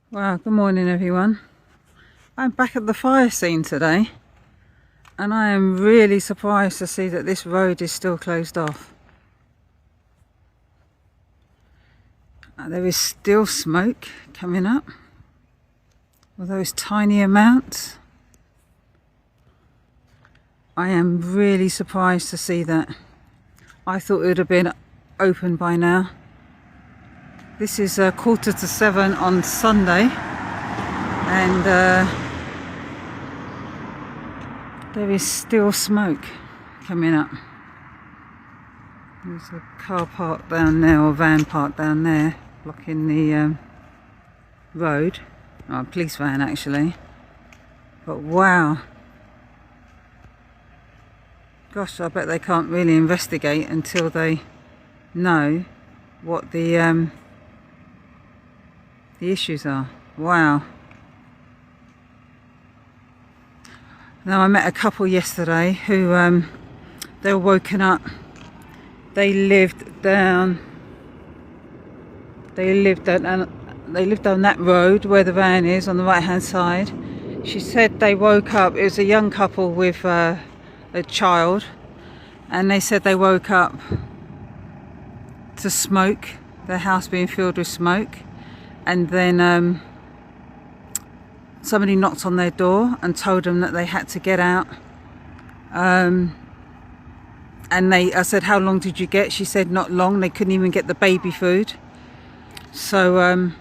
Wow, good morning everyone. I'm back at the fire scene today and I am really surprised to see that this road is still closed off. There is still smoke coming up, although it's tiny amounts. I am really surprised to see that. I thought it would have been open by now. This is 6:45 on Sunday, and there is still smoke coming up. There's a car parked down there, or van parked down there, blocking the road. Oh, a police van actually. But wow. Gosh, I bet they can't really investigate until they know what the issues are. Wow. Now, I met a couple yesterday who they were woken up. They lived down that road where the van is on the right hand side. She said they woke up, it was a young couple with a child, and they said they woke up to smoke, their house being filled with smoke. And then somebody knocked on their door and told them that they had to get out. And I said, how long did you get? She said not long. They couldn't even get the baby food. So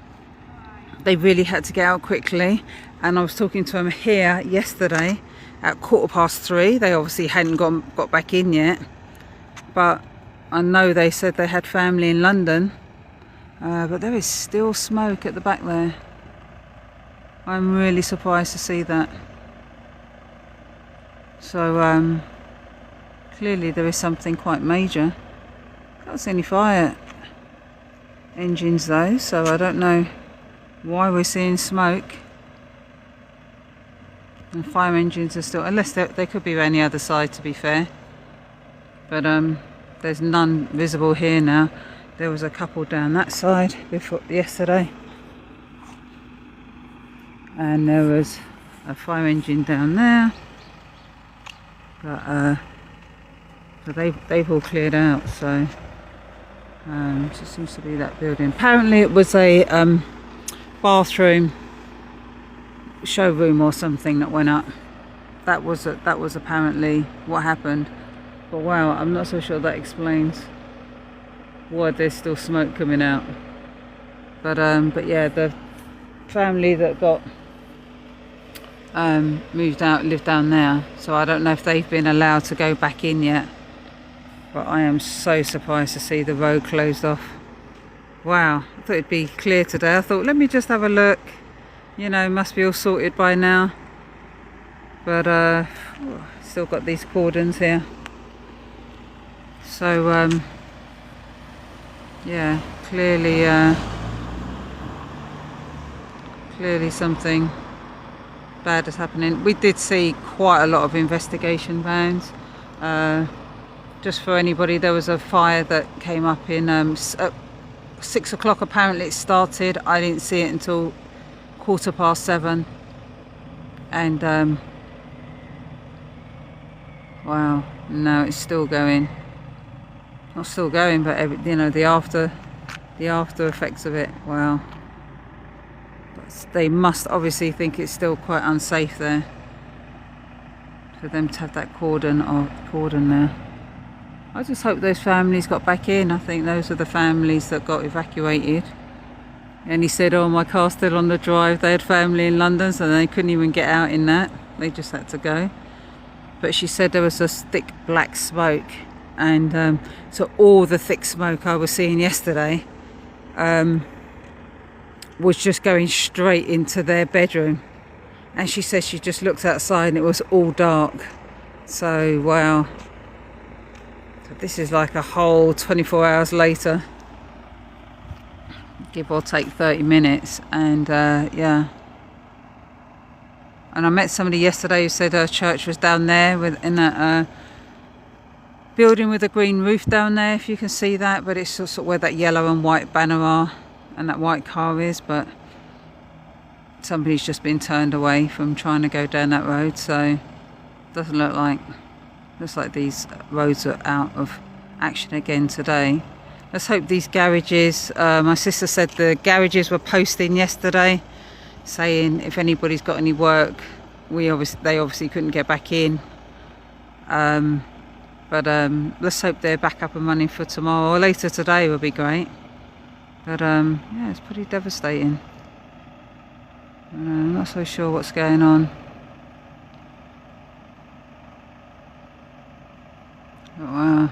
they really had to get out quickly. And I was talking to them here yesterday at 3:15. They obviously hadn't got back in yet. But I know they said they had family in London. But there is still smoke at the back there. I'm really surprised to see that. So clearly there is something quite major. Can't see any fire engines though, so I don't know why we're seeing smoke. And fire engines are still, unless they could be around the other side, to be fair. But there's none visible here now. There was a couple down that side before yesterday, and there was a fire engine down there. But so they've all cleared out. So it just seems to be that building. Apparently, it was a bathroom showroom or something that went up. That was apparently what happened. But wow, I'm not so sure that explains why there's still smoke coming out. But yeah, the family that got moved out live down there, so I don't know if they've been allowed to go back in yet. But I am so surprised to see the road closed off. Wow, I thought it'd be clear today. I thought, let me just have a look, you know, must be all sorted by now. But still got these cordons here. So yeah, clearly something bad is happening. We did see quite a lot of investigation vans. Just for anybody, there was a fire that came up in at 6 o'clock. Apparently it started. I didn't see it until 7:15. And wow, no, it's still going. Not still going, but you know, the after effects of it. Wow. They must obviously think it's still quite unsafe there for them to have that cordon there. I just hope those families got back in. I think those are the families that got evacuated. And he said, oh, my car's still on the drive. They had family in London, so they couldn't even get out in that. They just had to go. But she said there was a thick black smoke. And so all the thick smoke I was seeing yesterday was just going straight into their bedroom. And she said she just looked outside and it was all dark. So wow, so this is like a whole 24 hours later, give or take 30 minutes. And yeah, and I met somebody yesterday who said her church was down there in that building with a green roof down there, if you can see that. But it's sort of where that yellow and white banner are and that white car is. But somebody's just been turned away from trying to go down that road, so doesn't look like, looks like these roads are out of action again today. Let's hope these garages, my sister said the garages were posting yesterday saying if anybody's got any work, they obviously couldn't get back in, but let's hope they're back up and running for tomorrow or later today will be great. But yeah, it's pretty devastating. I'm not so sure what's going on. Oh, wow.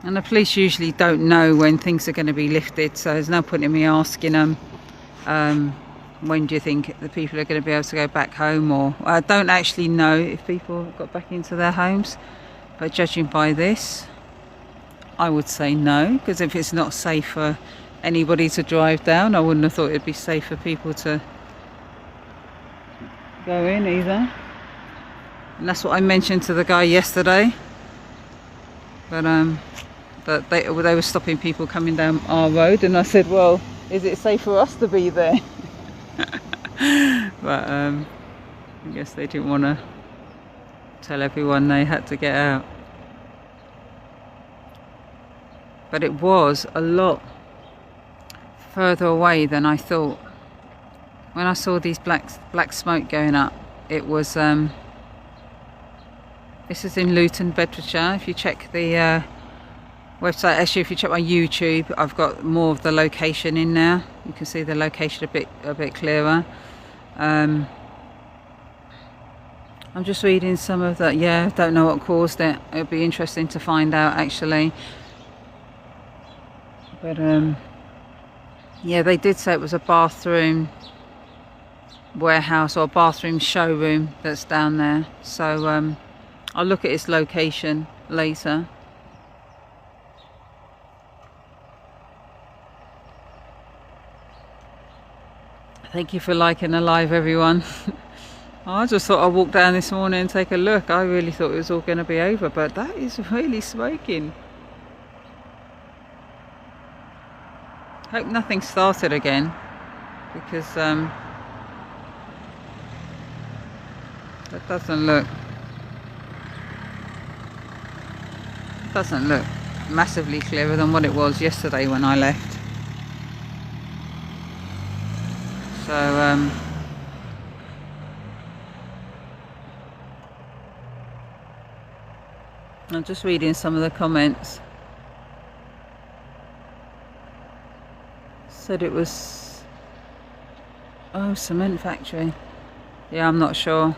And the police usually don't know when things are going to be lifted, so there's no point in me asking them when do you think the people are going to be able to go back home, or I don't actually know if people got back into their homes, but judging by this I would say no, because if it's not safe for anybody to drive down, I wouldn't have thought it'd be safe for people to go in either. And that's what I mentioned to the guy yesterday, but that they were stopping people coming down our road, and I said, well, is it safe for us to be there? But I guess they didn't want to tell everyone they had to get out. But it was a lot further away than I thought. When I saw these black smoke going up, it was this is in Luton, Bedfordshire. If you check the website, actually if you check my YouTube, I've got more of the location in there. You can see the location a bit clearer. I'm just reading some of that. Yeah, don't know what caused it. It'll be interesting to find out actually. But yeah, they did say it was a bathroom warehouse or bathroom showroom that's down there. So I'll look at its location later. Thank you for liking the live, everyone. I just thought I'd walk down this morning and take a look. I really thought it was all going to be over, but that is really smoking. Hope nothing started again, because that doesn't look massively clearer than what it was yesterday when I left. So I'm just reading some of the comments. Said it was, oh, cement factory. Yeah, I'm not sure.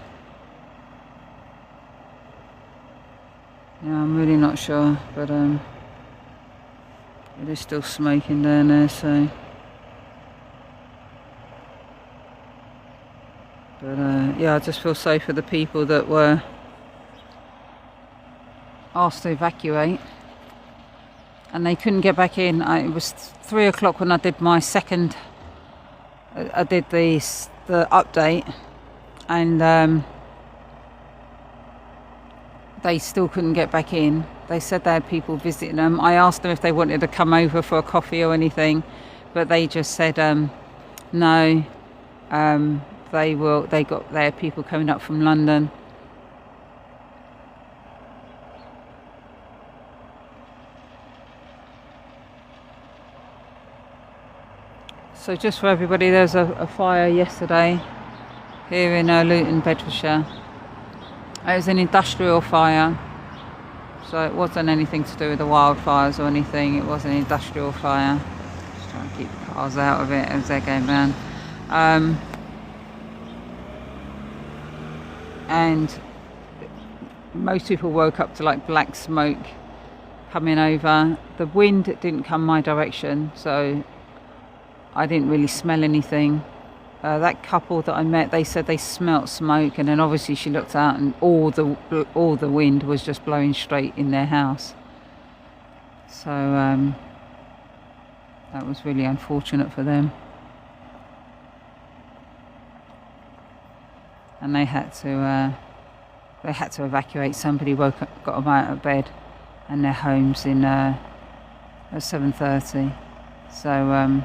Yeah, I'm really not sure, but it is still smoking down there, so. But yeah, I just feel sorry for the people that were asked to evacuate and they couldn't get back in. It was 3 o'clock when I did my second, I did the update, and they still couldn't get back in. They said they had people visiting them. I asked them if they wanted to come over for a coffee or anything, but they just said no. They had people coming up from London. So just for everybody, there was a fire yesterday here in Luton, Bedfordshire. It was an industrial fire, so it wasn't anything to do with the wildfires or anything. It was an industrial fire. Just trying to keep the cars out of it as they're going round. And most people woke up to like black smoke coming over. The wind didn't come my direction, so I didn't really smell anything. That couple that I met, they said they smelt smoke, and then obviously she looked out and all the wind was just blowing straight in their house. So that was really unfortunate for them. And they had to evacuate. Somebody got them out of bed and their homes in at 7:30. So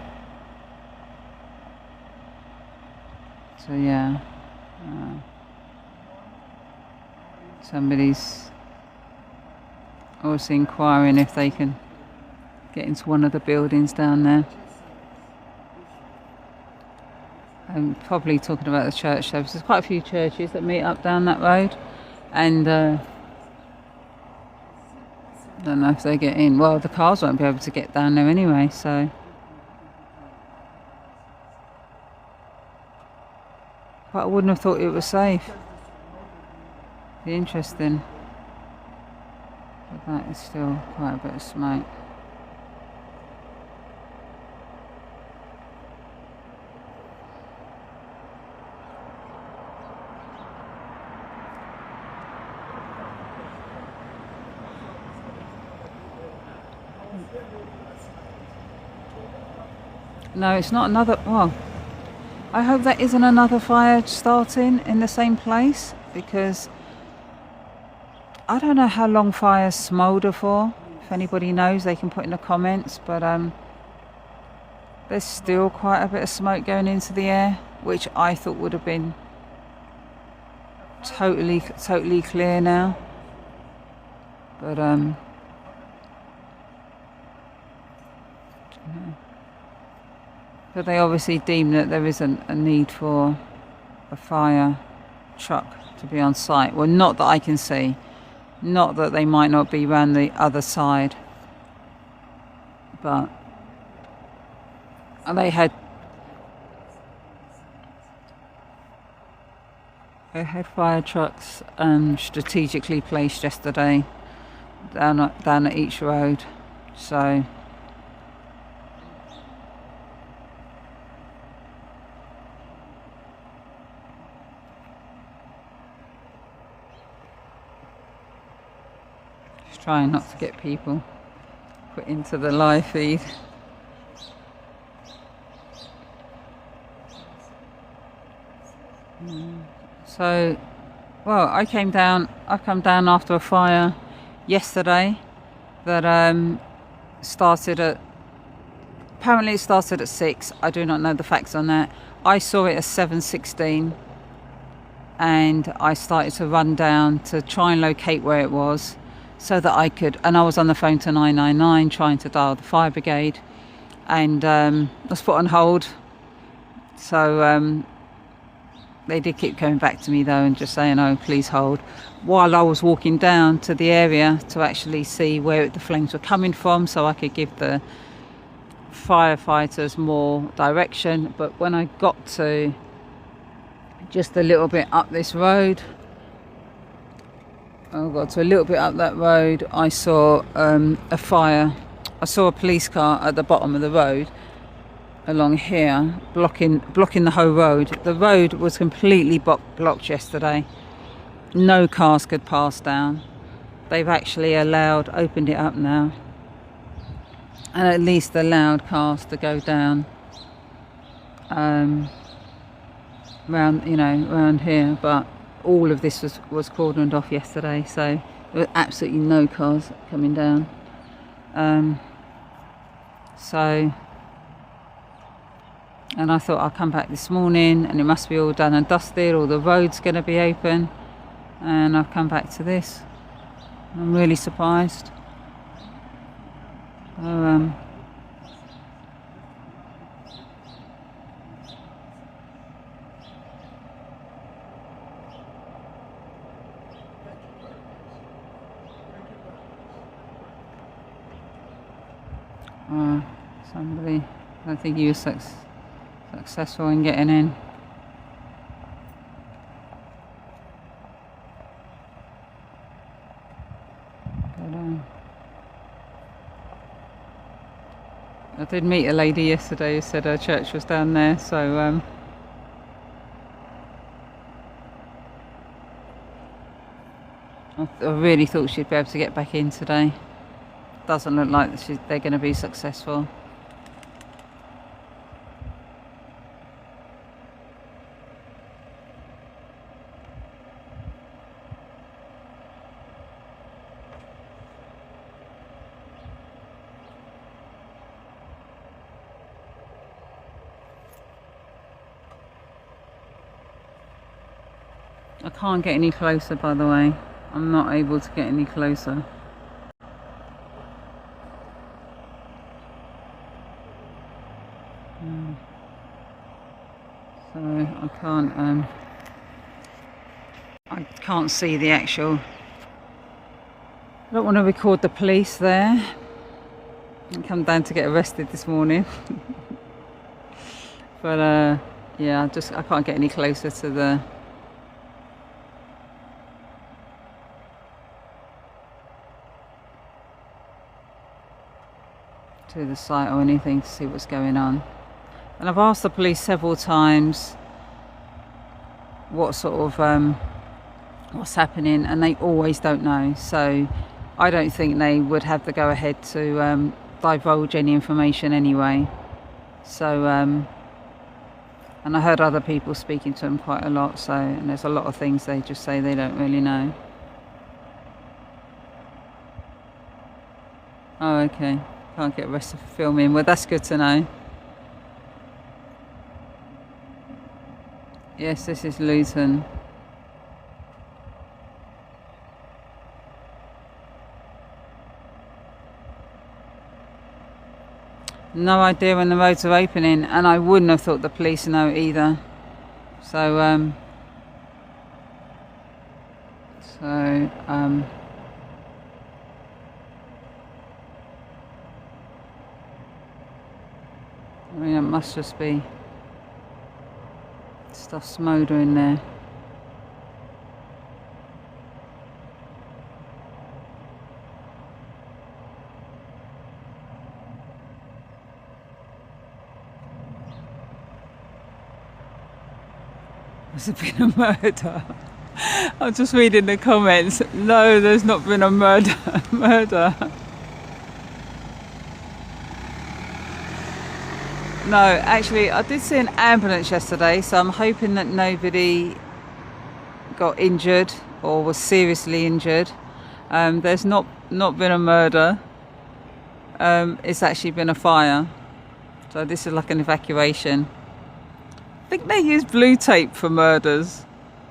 So yeah, somebody's also inquiring if they can get into one of the buildings down there. I'm probably talking about the church service. There's quite a few churches that meet up down that road, and I don't know if they get in. Well, the cars won't be able to get down there anyway, so. But I wouldn't have thought it was safe. Be interesting. But that is still quite a bit of smoke. No, it's not another. Well, I hope that isn't another fire starting in the same place, because I don't know how long fires smoulder for. If anybody knows, they can put in the comments. But there's still quite a bit of smoke going into the air, which I thought would have been totally clear now. But but they obviously deem that there isn't a need for a fire truck to be on site. Well, not that I can see. Not that they might not be round the other side. But they had fire trucks strategically placed yesterday down at each road. So just trying not to get people put into the live feed. So, well, I've come down after a fire yesterday that started at, apparently it started at 6. I do not know the facts on that. I saw it at 7:16 and I started to run down to try and locate where it was so that I could, and I was on the phone to 999 trying to dial the fire brigade, and I was put on hold. So they did keep coming back to me though and just saying, oh, please hold, while I was walking down to the area to actually see where the flames were coming from so I could give the firefighters more direction. But when I got to just a little bit up this road, I saw a fire. I saw a police car at the bottom of the road along here, blocking the whole road. The road was completely blocked yesterday. No cars could pass down. They've actually opened it up now, and at least allowed cars to go down round here. But all of this was cordoned off yesterday, so there were absolutely no cars coming down. And I thought I'll come back this morning and it must be all done and dusted, or the road's going to be open, and I've come back to this. I'm really surprised. Somebody, I think he was successful in getting in. But, I did meet a lady yesterday who said her church was down there, so I really thought she'd be able to get back in today. Doesn't look like they're going to be successful. I can't get any closer, by the way. I'm not able to get any closer. So I can't see the actual. I don't want to record the police there. I come down to get arrested this morning. But yeah, I can't get any closer to the site or anything to see what's going on. And I've asked the police several times what sort of what's happening, and they always don't know. So I don't think they would have the go ahead to divulge any information anyway. So and I heard other people speaking to them quite a lot, so, and there's a lot of things they just say they don't really know. Oh, okay. Can't get arrested for filming. Well, that's good to know. Yes, this is Luton. No idea when the roads are opening, and I wouldn't have thought the police know either. So I mean, it must just be stuff smouldering there. Has there been a murder? I'm just reading the comments. No, there's not been a murder. No, actually, I did see an ambulance yesterday, so I'm hoping that nobody got injured or was seriously injured. There's not been a murder. It's actually been a fire. So this is like an evacuation. I think they use blue tape for murders,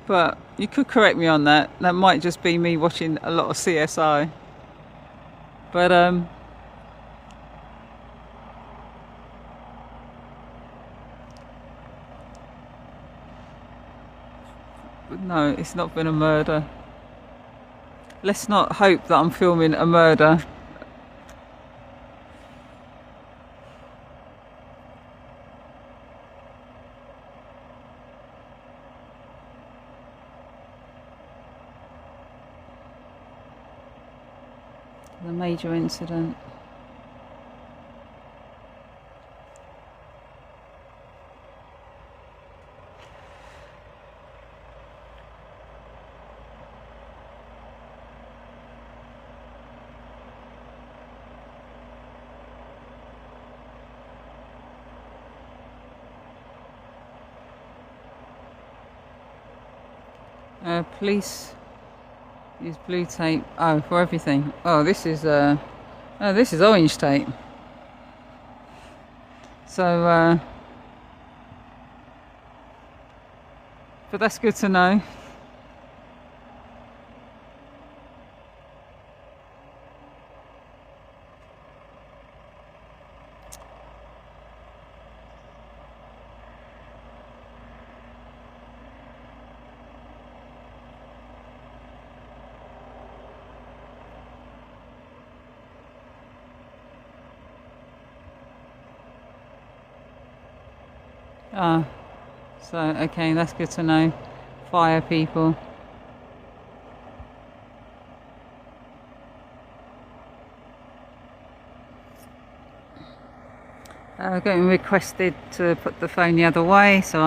but you could correct me on that. That might just be me watching a lot of CSI. But no, it's not been a murder. Let's not hope that I'm filming a murder. The major incident. Police use blue tape. Oh, for everything. Oh, this is orange tape. So, but that's good to know. Ah, so okay, that's good to know. Fire people. Getting requested to put the phone the other way, so